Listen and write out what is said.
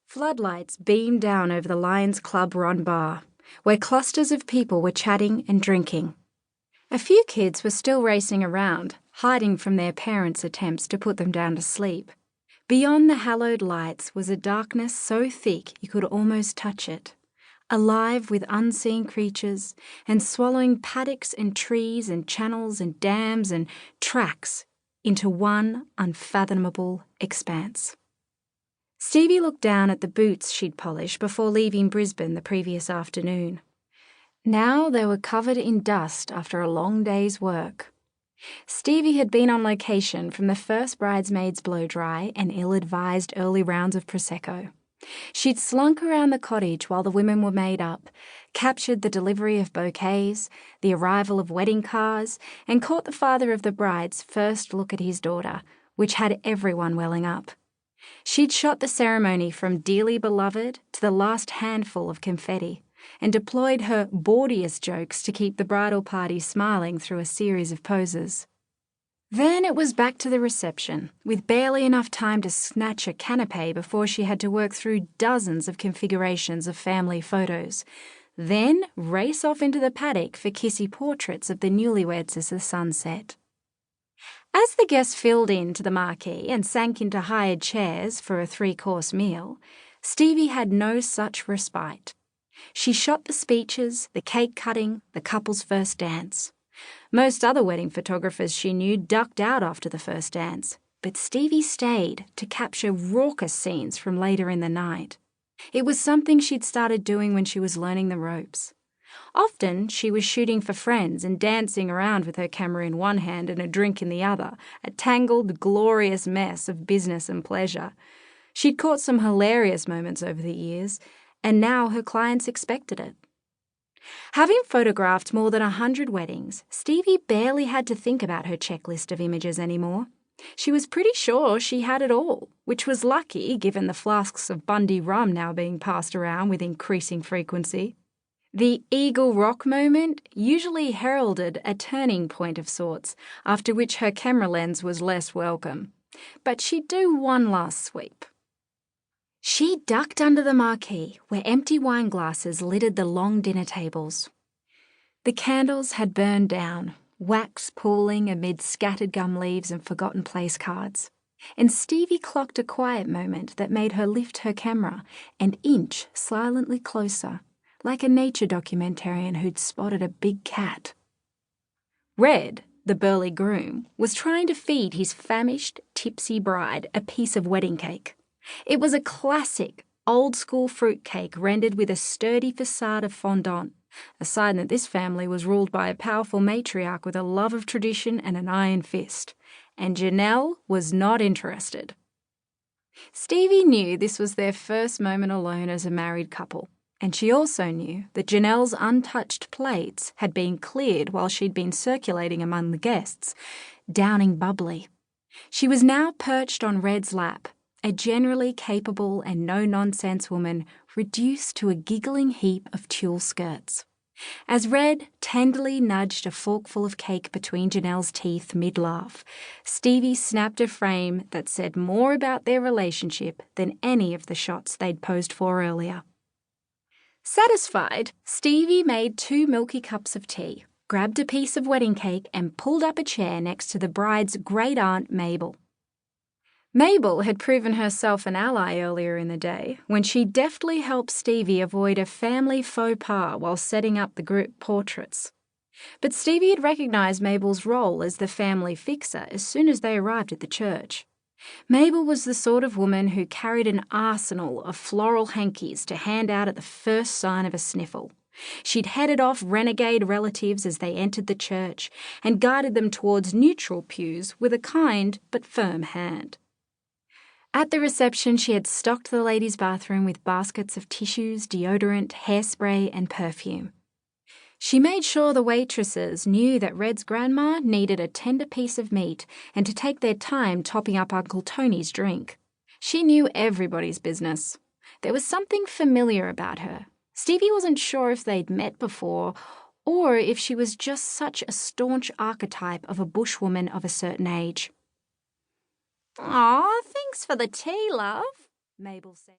Floodlights beamed down over the Lions Club Run bar, where clusters of people were chatting and drinking. A few kids were still racing around, hiding from their parents' attempts to put them down to sleep. Beyond the hallowed lights was a darkness so thick you could almost touch it, alive with unseen creatures and swallowing paddocks and trees and channels and dams and tracks into one unfathomable expanse. Stevie looked down at the boots she'd polished before leaving Brisbane the previous afternoon. Now they were covered in dust after a long day's work. Stevie had been on location from the first bridesmaid's blow-dry and ill-advised early rounds of Prosecco. She'd slunk around the cottage while the women were made up, captured the delivery of bouquets, the arrival of wedding cars, and caught the father of the bride's first look at his daughter, which had everyone welling up. She'd shot the ceremony from dearly beloved to the last handful of confetti, and deployed her bawdiest jokes to keep the bridal party smiling through a series of poses. Then it was back to the reception, with barely enough time to snatch a canapé before she had to work through dozens of configurations of family photos, then race off into the paddock for kissy portraits of the newlyweds as the sun set. As the guests filled into the marquee and sank into hired chairs for a 3-course meal, Stevie had no such respite. She shot the speeches, the cake cutting, the couple's first dance. Most other wedding photographers she knew ducked out after the first dance, but Stevie stayed to capture raucous scenes from later in the night. It was something she'd started doing when she was learning the ropes. Often she was shooting for friends and dancing around with her camera in one hand and a drink in the other, a tangled, glorious mess of business and pleasure. She'd caught some hilarious moments over the years, and now her clients expected it. Having photographed more than 100 weddings, Stevie barely had to think about her checklist of images anymore. She was pretty sure she had it all, which was lucky given the flasks of Bundy rum now being passed around with increasing frequency. The Eagle Rock moment usually heralded a turning point of sorts, after which her camera lens was less welcome. But she'd do one last sweep. She ducked under the marquee, where empty wine glasses littered the long dinner tables. The candles had burned down, wax pooling amid scattered gum leaves and forgotten place cards, and Stevie clocked a quiet moment that made her lift her camera and inch silently closer, like a nature documentarian who'd spotted a big cat. Red, the burly groom, was trying to feed his famished, tipsy bride a piece of wedding cake. It was a classic, old-school fruit cake rendered with a sturdy facade of fondant, a sign that this family was ruled by a powerful matriarch with a love of tradition and an iron fist, and Janelle was not interested. Stevie knew this was their first moment alone as a married couple, and she also knew that Janelle's untouched plates had been cleared while she'd been circulating among the guests, downing bubbly. She was now perched on Red's lap, a generally capable and no-nonsense woman reduced to a giggling heap of tulle skirts. As Red tenderly nudged a forkful of cake between Janelle's teeth mid-laugh, Stevie snapped a frame that said more about their relationship than any of the shots they'd posed for earlier. Satisfied, Stevie made 2 milky cups of tea, grabbed a piece of wedding cake and pulled up a chair next to the bride's great-aunt Mabel. Mabel had proven herself an ally earlier in the day when she deftly helped Stevie avoid a family faux pas while setting up the group portraits. But Stevie had recognised Mabel's role as the family fixer as soon as they arrived at the church. Mabel was the sort of woman who carried an arsenal of floral hankies to hand out at the first sign of a sniffle. She'd headed off renegade relatives as they entered the church and guided them towards neutral pews with a kind but firm hand. At the reception, she had stocked the ladies' bathroom with baskets of tissues, deodorant, hairspray, and perfume. She made sure the waitresses knew that Red's grandma needed a tender piece of meat and to take their time topping up Uncle Tony's drink. She knew everybody's business. There was something familiar about her. Stevie wasn't sure if they'd met before or if she was just such a staunch archetype of a bushwoman of a certain age. "Aw, thanks for the tea, love," Mabel said.